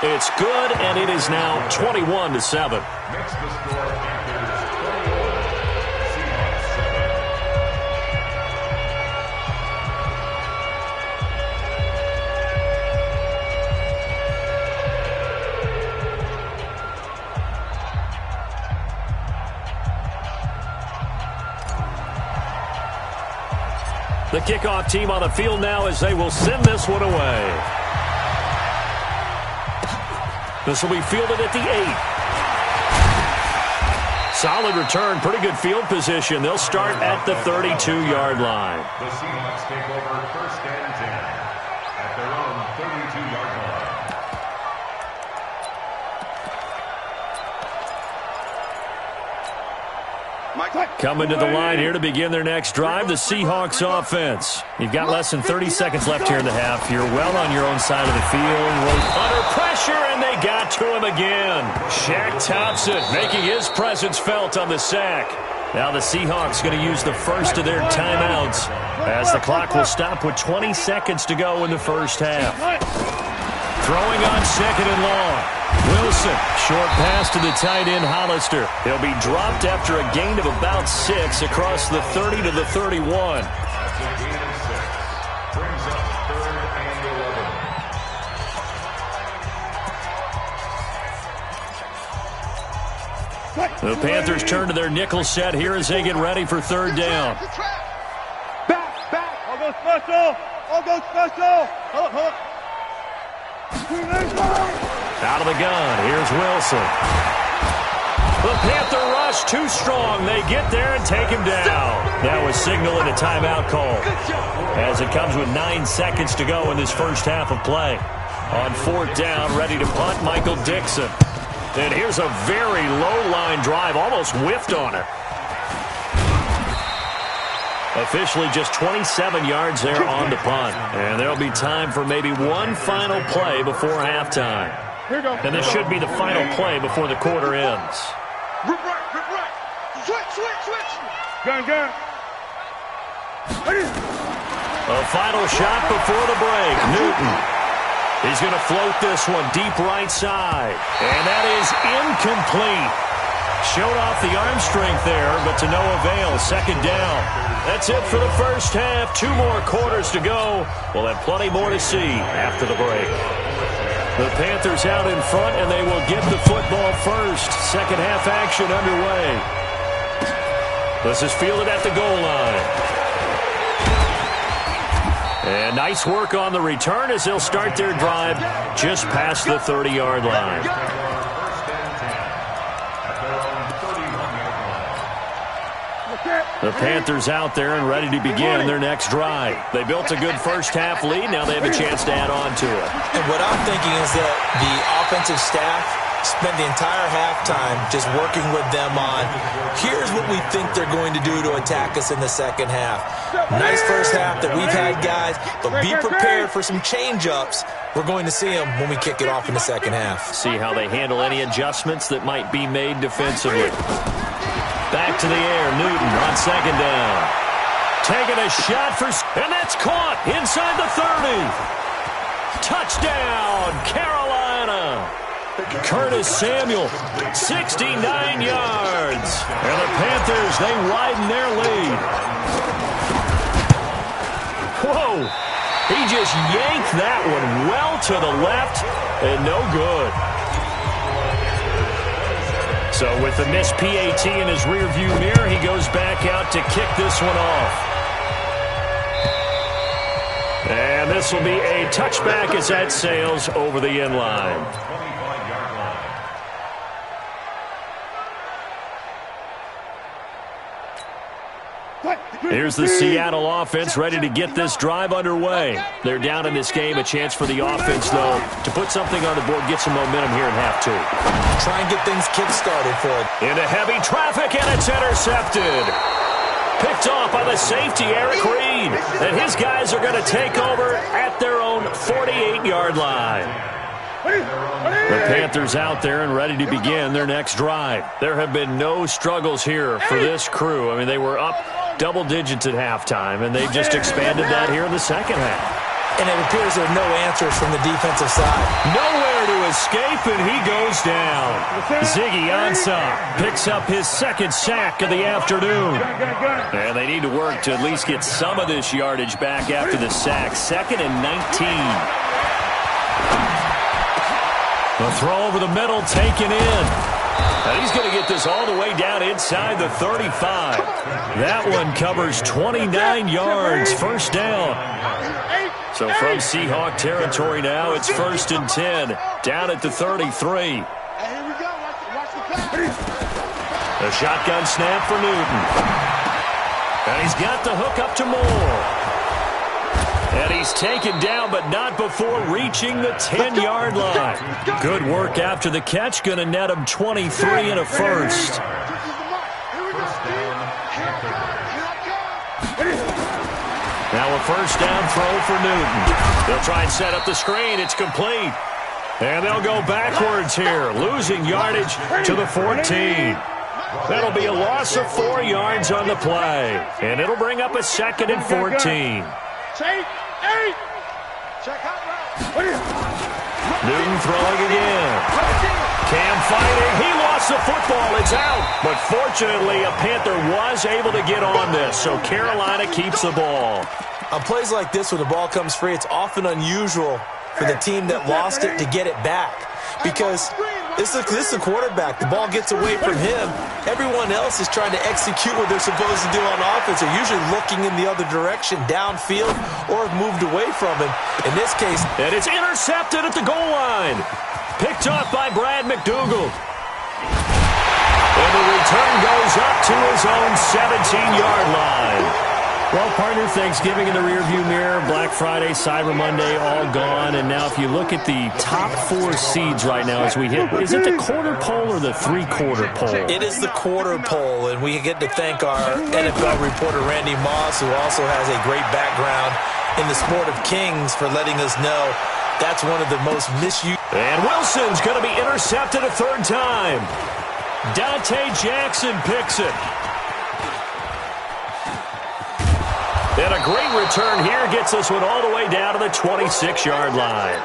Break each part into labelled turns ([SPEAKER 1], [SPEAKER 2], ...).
[SPEAKER 1] It's good, and it is now 21-7.
[SPEAKER 2] Makes the score Panthers 21, Seahawks 7.
[SPEAKER 1] The kickoff team on the field now as they will send this one away. This will be fielded at the 8. Solid return, pretty good field position. They'll start at the 32-yard line.
[SPEAKER 2] The Seahawks take over 1st and 10 at their own 32-yard line.
[SPEAKER 1] Coming to the line here to begin their next drive, the Seahawks offense. You've got less than 30 seconds left here in the half. You're well on your own side of the field. Under pressure, and they got to him again. Shaq Thompson making his presence felt on the sack. Now the Seahawks going to use the first of their timeouts as the clock will stop with 20 seconds to go in the first half. Throwing on 2nd and long. Wilson, short pass to the tight end Hollister. He'll be dropped after a gain of about 6 across the 30 to the 31.
[SPEAKER 2] That's a gain of 6. Brings up 3rd and 11.
[SPEAKER 1] The Panthers turn to their nickel set here as they get ready for 3rd down.
[SPEAKER 3] Back. I'll go special. Hold up.
[SPEAKER 1] Out of the gun, here's Wilson. The Panther rush too strong. They get there and take him down. That was signaling a timeout call as it comes with 9 seconds to go in this first half of play. On 4th down, ready to punt, Michael Dixon. And here's a very low-line drive, almost whiffed on it. Officially just 27 yards there on the punt. And there'll be time for maybe one final play before halftime. And this should be the final play before the quarter ends.
[SPEAKER 3] Rip right. Switch. Gun.
[SPEAKER 1] A final shot before the break. Newton. He's going to float this one deep right side. And that is incomplete. Showed off the arm strength there, but to no avail. 2nd down. That's it for the first half. 2 more quarters to go. We'll have plenty more to see after the break. The Panthers out in front, and they will get the football first. Second half action underway. This is fielded at the goal line. And nice work on the return as they'll start their drive just past the 30-yard line. The Panthers out there and ready to begin their next drive. They built a good first half lead. Now they have a chance to add on to it.
[SPEAKER 4] And what I'm thinking is that the offensive staff spent the entire halftime just working with them on, here's what we think they're going to do to attack us in the second half. Nice first half that we've had, guys, but be prepared for some change-ups. We're going to see them when we kick it off in the second half.
[SPEAKER 1] See how they handle any adjustments that might be made defensively. Back to the air, Newton on 2nd down. Taking a shot and that's caught inside the 30. Touchdown, Carolina. Curtis Samuel, 69 yards. And the Panthers, they widen their lead. Whoa, he just yanked that one well to the left and no good. So with the missed PAT in his rearview mirror, he goes back out to kick this one off. And this will be a touchback as that sails over the end line. Here's the Seattle offense ready to get this drive underway. They're down in this game. A chance for the offense, though, to put something on the board, get some momentum here in half 2.
[SPEAKER 4] Try and get things kick-started for it.
[SPEAKER 1] Into heavy traffic, and it's intercepted. Picked off by the safety, Eric Reed. And his guys are going to take over at their own 48-yard line. The Panthers out there and ready to begin their next drive. There have been no struggles here for this crew. I mean, they were up double digits at halftime, and they just expanded that here in the second half.
[SPEAKER 4] and it appears there are no answers from the defensive side.
[SPEAKER 1] Nowhere to escape, and he goes down. Ziggy Ansah picks up his second sack of the afternoon. And they need to work to at least get some of this yardage back after the sack. 2nd and 19. The throw over the middle taken in. And he's going to get this all the way down inside the 35. That one covers 29 yards, first down. So from Seahawk territory now, it's 1st and 10, down at the 33. A shotgun snap for Newton. And he's got the hook up to Moore. And he's taken down, but not before reaching the 10-yard line. Good work after the catch. Going to net him 23 and a first. Now a first down throw for Newton. They'll try and set up the screen. It's complete. And they'll go backwards here, losing yardage to the 14. That'll be a loss of 4 yards on the play. And it'll bring up a 2nd and 14. Newton throwing again. Cam fighting. He lost the football. It's out. But fortunately, a Panther was able to get on this, so Carolina keeps the ball.
[SPEAKER 4] On plays like this, when the ball comes free, it's often unusual for the team that lost it to get it back. Because this is the quarterback. The ball gets away from him. Everyone else is trying to execute what they're supposed to do on offense. They're usually looking in the other direction, downfield, or have moved away from him. In this case,
[SPEAKER 1] and it's intercepted at the goal line. Picked off by Brad McDougal. And the return goes up to his own 17-yard line. Well, partner, Thanksgiving in the rearview mirror, Black Friday, Cyber Monday, all gone. And now if you look at the top 4 seeds right now as we hit, is it the quarter pole or the three-quarter pole?
[SPEAKER 4] It is the quarter pole, and we get to thank our NFL reporter, Randy Moss, who also has a great background in the sport of kings, for letting us know that's one of the most misused.
[SPEAKER 1] And Wilson's going to be intercepted a 3rd time. Dante Jackson picks it. And a great return here gets us one all the way down to the 26-yard line.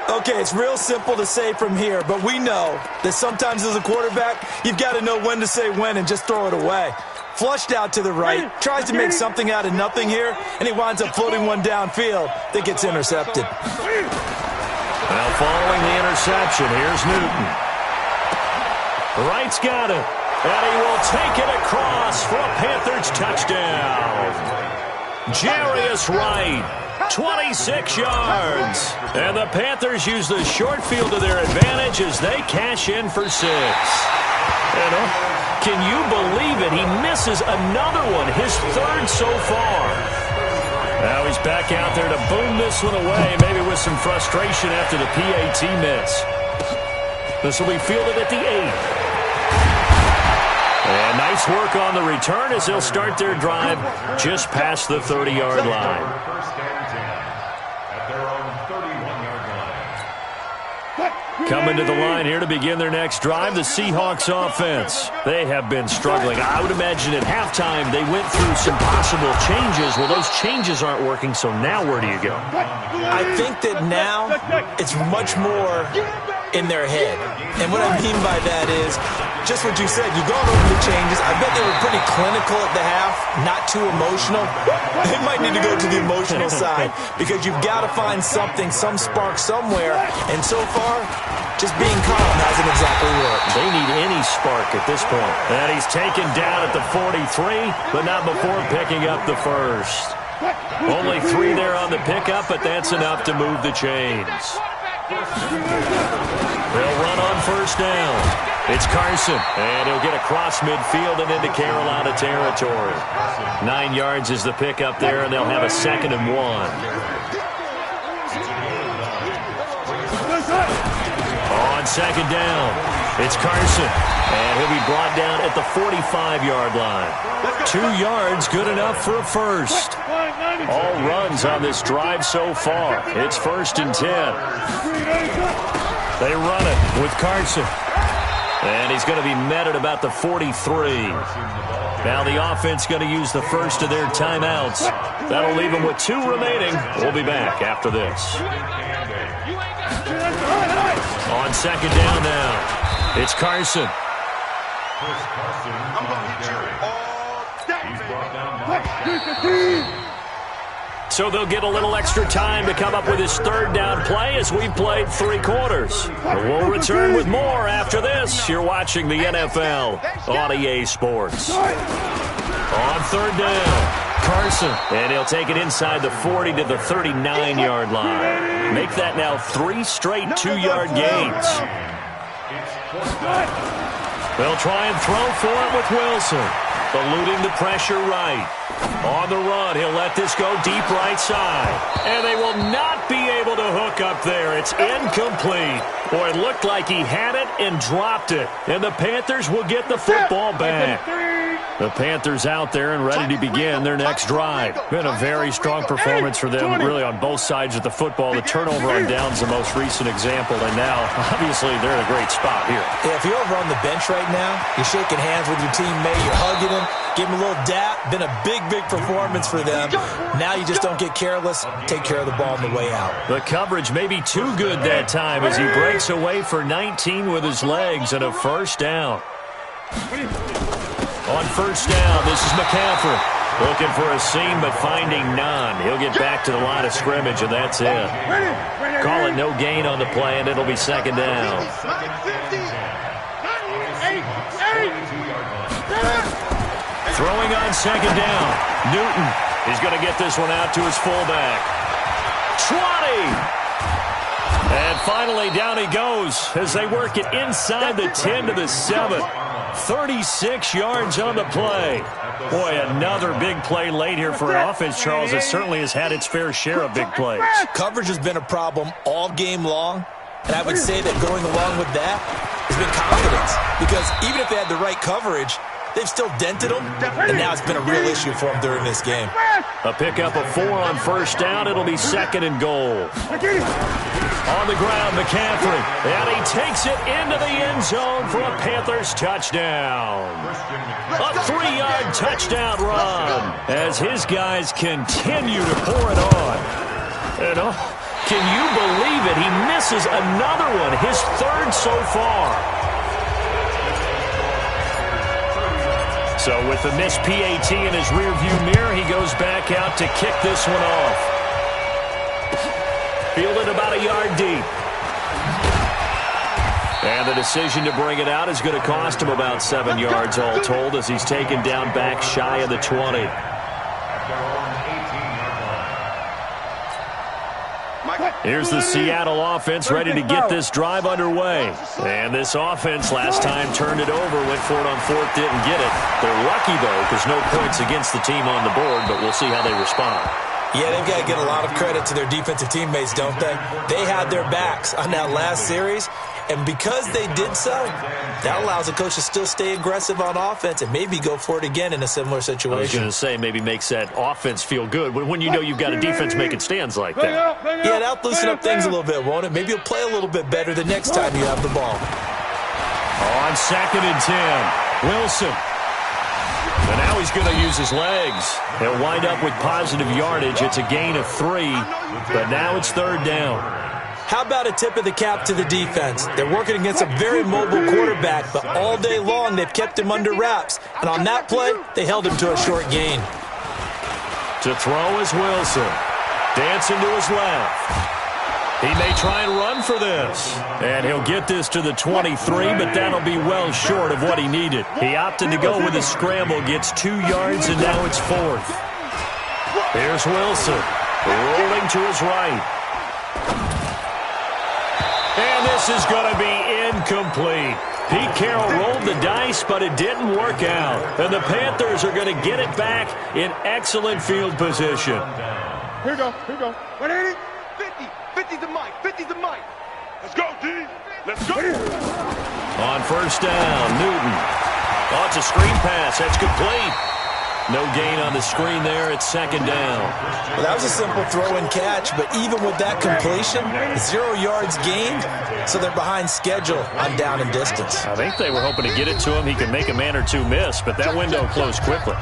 [SPEAKER 4] Okay, it's real simple to say from here, but we know that sometimes as a quarterback, you've got to know when to say when and just throw it away. Flushed out to the right, tries to make something out of nothing here, and he winds up floating one downfield that gets intercepted.
[SPEAKER 1] Well, following the interception, here's Newton. Wright's got it. And he will take it across for a Panthers touchdown. Jarius Wright, 26 yards. And the Panthers use the short field to their advantage as they cash in for 6. And can you believe it? He misses another one, his 3rd so far. Now he's back out there to boom this one away, maybe with some frustration after the PAT miss. This will be fielded at the 8. And nice work on the return as they'll start their drive just past the 30-yard line.
[SPEAKER 2] First and 10 at their own 31-yard line.
[SPEAKER 1] Coming to the line here to begin their next drive, the Seahawks offense. They have been struggling. I would imagine at halftime they went through some possible changes. Well, those changes aren't working, so now where do you go?
[SPEAKER 4] I think that now it's much more in their head. And what I mean by that is just what you said. You've gone over the changes. I bet they were pretty clinical at the half, not too emotional. They might need to go to the emotional side because you've got to find something, some spark somewhere. And so far, just being calm hasn't exactly worked.
[SPEAKER 1] They need any spark at this point. And he's taken down at the 43, but not before picking up the first. Only 3 there on the pickup, but that's enough to move the chains. They'll run on first down. It's Carson, and he'll get across midfield and into Carolina territory. 9 yards is the pickup there, and they'll have a 2nd and 1. On 2nd down, it's Carson, and he'll be brought down at the 45-yard line. 2 yards, good enough for a first. All runs on this drive so far. It's 1st and 10. They run it with Carson. And he's going to be met at about the 43. Now the offense going to use the first of their timeouts. That'll leave them with 2 remaining. We'll be back after this. On second down now, it's Carson.
[SPEAKER 3] I'm going to hit you all day.
[SPEAKER 1] So they'll get a little extra time to come up with his third down play as we've played 3 quarters. We'll return with more after this. You're watching the NFL on EA Sports. On third down, Carson. And he'll take it inside the 40 to the 39-yard line. Make that now 3 straight 2-yard gains. They'll try and throw for it with Wilson. Eluding the pressure right. On the run, he'll let this go deep right side. And they will not be able to hook up there. It's incomplete. Boy, it looked like he had it and dropped it. And the Panthers will get the football back. The Panthers out there and ready to begin their next drive. Been a very strong performance for them, really on both sides of the football. The turnover on downs the most recent example, and now, obviously, they're in a great spot here.
[SPEAKER 4] Yeah, if you're over on the bench right now, you're shaking hands with your teammate, you're hugging him, give him a little dap. Been a big, big performance for them. Now you just don't get careless. Take care of the ball on the way out.
[SPEAKER 1] The coverage may be too good that time as he breaks away for 19 with his legs and a first down. On first down, this is McCaffrey. Looking for a seam, but finding none. He'll get back to the line of scrimmage, and that's it. Call it no gain on the play, and it'll be second down. Throwing on second down. Newton is going to get this one out to his fullback. 20! And finally, down he goes as they work it inside the 10 to the 7. 36 yards on the play. Boy, another big play late here for an offense, Charles, that certainly has had its fair share of big plays.
[SPEAKER 4] Coverage has been a problem all game long, and I would say that going along with that has been confidence. Because even if they had the right coverage, they've still dented them, and now it's been a real issue for them during this game.
[SPEAKER 1] A pickup of 4 on first down. It'll be second and goal. On the ground, McCaffrey. And he takes it into the end zone for a Panthers touchdown. A 3-yard touchdown run as his guys continue to pour it on. And can you believe it? He misses another one, his third so far. So with the missed PAT in his rearview mirror, he goes back out to kick this one off. Fielded about a yard deep. And the decision to bring it out is going to cost him about 7 yards all told as he's taken down back shy of the 20. Here's the Seattle offense ready to get this drive underway. And this offense last time turned it over, went for it on fourth, didn't get it. They're lucky, though, because no points against the team on the board, but we'll see how they respond.
[SPEAKER 4] Yeah, they've got to get a lot of credit to their defensive teammates, don't they? They had their backs on that last series, and because they did so, that allows the coach to still stay aggressive on offense and maybe go for it again in a similar situation.
[SPEAKER 1] I was going to say maybe makes that offense feel good when you know you've got a defense making stands like that.
[SPEAKER 4] Yeah, that'll loosen up things a little bit, won't it? Maybe you'll play a little bit better the next time you have the ball.
[SPEAKER 1] On second and 10, Wilson. And now he's going to use his legs. He'll wind up with positive yardage. It's a gain of 3, but now it's third down.
[SPEAKER 4] How about a tip of the cap to the defense? They're working against a very mobile quarterback, but all day long they've kept him under wraps. And on that play, they held him to a short gain.
[SPEAKER 1] To throw is Wilson. Dancing to his left. He may try and run for this. And he'll get this to the 23, but that'll be well short of what he needed. He opted to go with a scramble, gets 2 yards, and now it's fourth. Here's Wilson, rolling to his right. And this is going to be incomplete. Pete Carroll rolled the dice, but it didn't work out. And the Panthers are going to get it back in excellent field position.
[SPEAKER 3] Here we go. 180. 50. 50's the mic. 50's the mic. Let's go, D. Let's go.
[SPEAKER 1] On first down, Newton. Oh, it's a screen pass. That's complete. No gain on the screen there. It's second down.
[SPEAKER 4] Well, that was a simple throw and catch, but even with that completion, 0 yards gained, so they're behind schedule on down and distance.
[SPEAKER 1] I think they were hoping to get it to him. He could make a man or two miss, but that window closed quickly.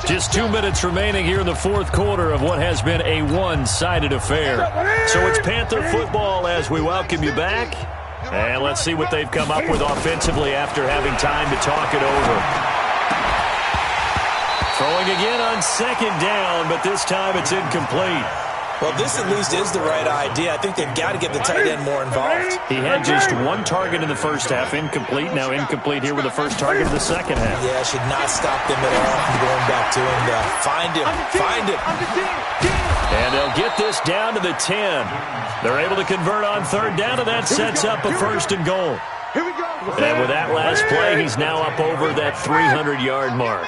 [SPEAKER 1] Just 2 minutes remaining here in the fourth quarter of what has been a one-sided affair. So it's Panther football as we welcome you back. And let's see what they've come up with offensively after having time to talk it over. Throwing again on second down, but this time it's incomplete.
[SPEAKER 4] Well, this at least is the right idea. I think they've got to get the tight end more involved.
[SPEAKER 1] He had just one target in the first half, incomplete. Now incomplete here with the first target of the second half.
[SPEAKER 4] Yeah, should not stop them at all from going back to him. Find him. Find him.
[SPEAKER 1] And they'll get this down to the 10. They're able to convert on third down, and that sets up a first and goal. And with that last play, he's now up over that 300-yard mark.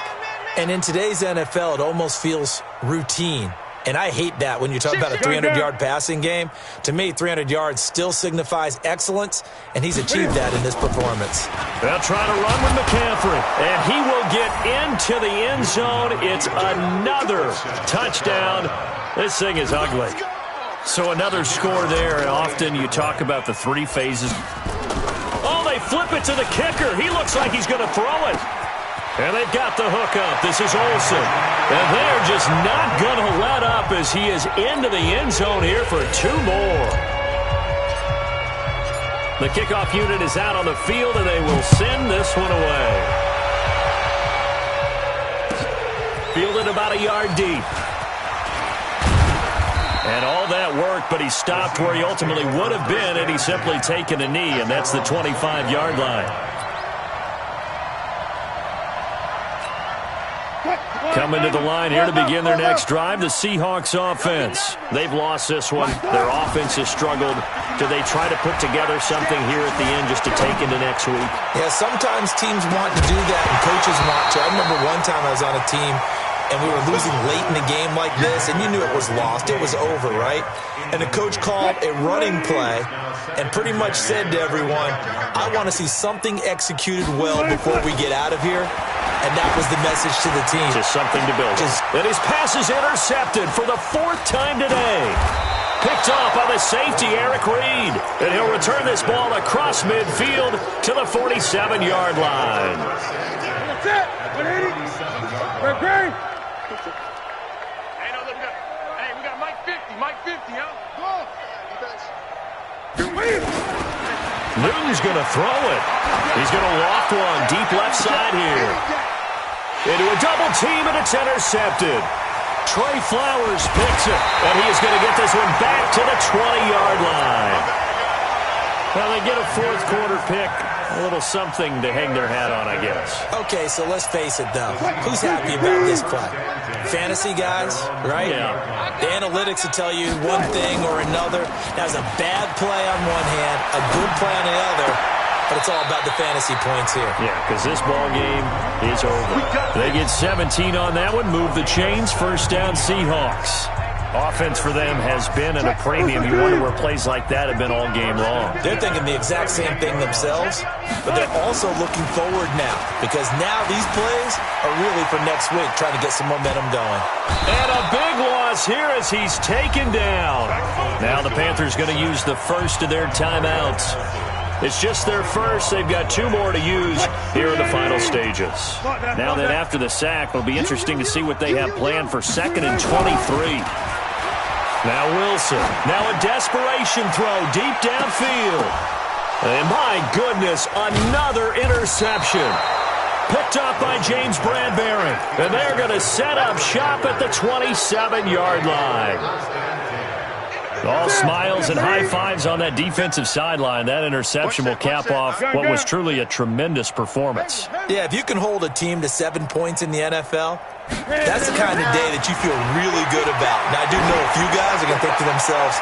[SPEAKER 4] And in today's NFL, it almost feels routine. And I hate that when you talk about a 300-yard passing game. To me, 300 yards still signifies excellence, and he's achieved that in this performance.
[SPEAKER 1] They'll try to run with McCaffrey, and he will get into the end zone. It's another touchdown. This thing is ugly. So another score there, and often you talk about the three phases. Oh, they flip it to the kicker. He looks like he's going to throw it. And they've got the hook up. This is Olsen. And they're just not going to let up as he is into the end zone here for two more. The kickoff unit is out on the field, and they will send this one away. Fielded about a yard deep. And all that work, but he stopped where he ultimately would have been had he simply taken a knee, and that's the 25-yard line. Coming to the line here to begin their next drive, the Seahawks offense. They've lost this one. Their offense has struggled. Do they try to put together something here at the end just to take into next week?
[SPEAKER 4] Yeah, sometimes teams want to do that and coaches want to. I remember one time I was on a team and we were losing late in the game like this, and you knew it was lost. It was over, right? And the coach called a running play and pretty much said to everyone, I want to see something executed well before we get out of here. And that was the message to the team.
[SPEAKER 1] Just something to build. And his pass is intercepted for the fourth time today. Picked off by the safety, Eric Reed. And he'll return this ball across midfield to the 47-yard line.
[SPEAKER 3] That's it. 180. Great. Hey, no, look, we got Mike 50. Mike 50, huh?
[SPEAKER 1] Newton's going to throw it. He's going to loft one deep left side here. Into a double team, and it's intercepted. Trey Flowers picks it, and he is going to get this one back to the 20-yard line. Well, they get a fourth quarter pick. A little something to hang their hat on, I guess.
[SPEAKER 4] Okay, so let's face it, though. Who's happy about this play? Fantasy guys, right?
[SPEAKER 1] Yeah.
[SPEAKER 4] The analytics will tell you one thing or another. That was a bad play on one hand, a good play on the other, but it's all about the fantasy points here.
[SPEAKER 1] Yeah, because this ball game is over. They get 17 on that one, move the chains, first down Seahawks. Offense for them has been at a premium. You wonder where plays like that have been all game long.
[SPEAKER 4] They're thinking the exact same thing themselves, but they're also looking forward now because now these plays are really for next week, trying to get some momentum going.
[SPEAKER 1] And a big loss here as he's taken down. Now the Panthers going to use the first of their timeouts. It's just their first. They've got two more to use here in the final stages. Now then, after the sack, it'll be interesting to see what they have planned for 2nd and 23. Now Wilson. Now a desperation throw deep downfield. And my goodness, another interception. Picked up by James Bradbury. And they're going to set up shop at the 27-yard line. All smiles and high fives on that defensive sideline. That interception will cap off what was truly a tremendous performance.
[SPEAKER 4] Yeah, if you can hold a team to 7 points in the NFL, that's the kind of day that you feel really good about. And I do know a few guys are going to think to themselves,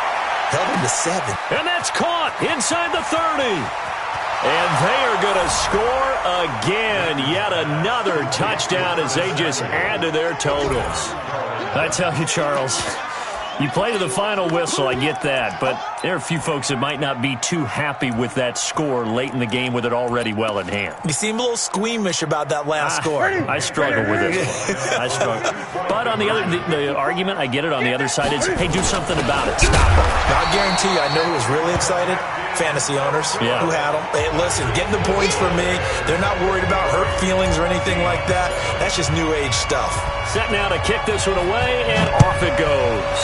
[SPEAKER 4] held them to 7.
[SPEAKER 1] And that's caught inside the 30. And they are going to score again. Yet another touchdown as they just add to their totals. I tell you, Charles, You play to the final whistle, I get that, but there are a few folks that might not be too happy with that score late in the game with it already well in hand.
[SPEAKER 4] You seem a little squeamish about that last score.
[SPEAKER 1] I struggle with this one. I struggle. But on the argument, I get it, on the other side, it's, hey, do something about it. Stop it.
[SPEAKER 4] Now, I guarantee you, I know who was really excited. Fantasy owners who had them. Hey, listen, getting the points for me. They're not worried about hurt feelings or anything like that. That's just new age stuff.
[SPEAKER 1] Set now to kick this one away, and off it goes.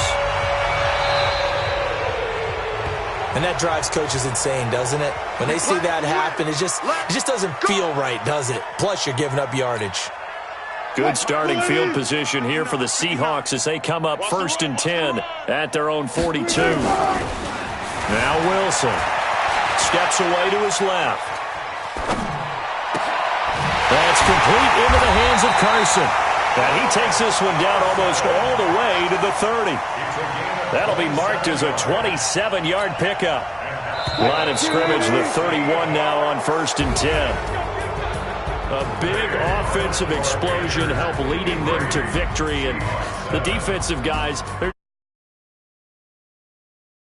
[SPEAKER 4] And that drives coaches insane, doesn't it? When they see that happen, it just doesn't feel right, does it? Plus, you're giving up yardage.
[SPEAKER 1] Good starting field position here for the Seahawks as they come up 1st and 10 at their own 42. Now Wilson steps away to his left. That's complete into the hands of Carson. And he takes this one down almost all the way to the 30. That'll be marked as a 27-yard pickup. Line of scrimmage, the 31 now on 1st and 10. A big offensive explosion helped leading them to victory. And the defensive guys, they're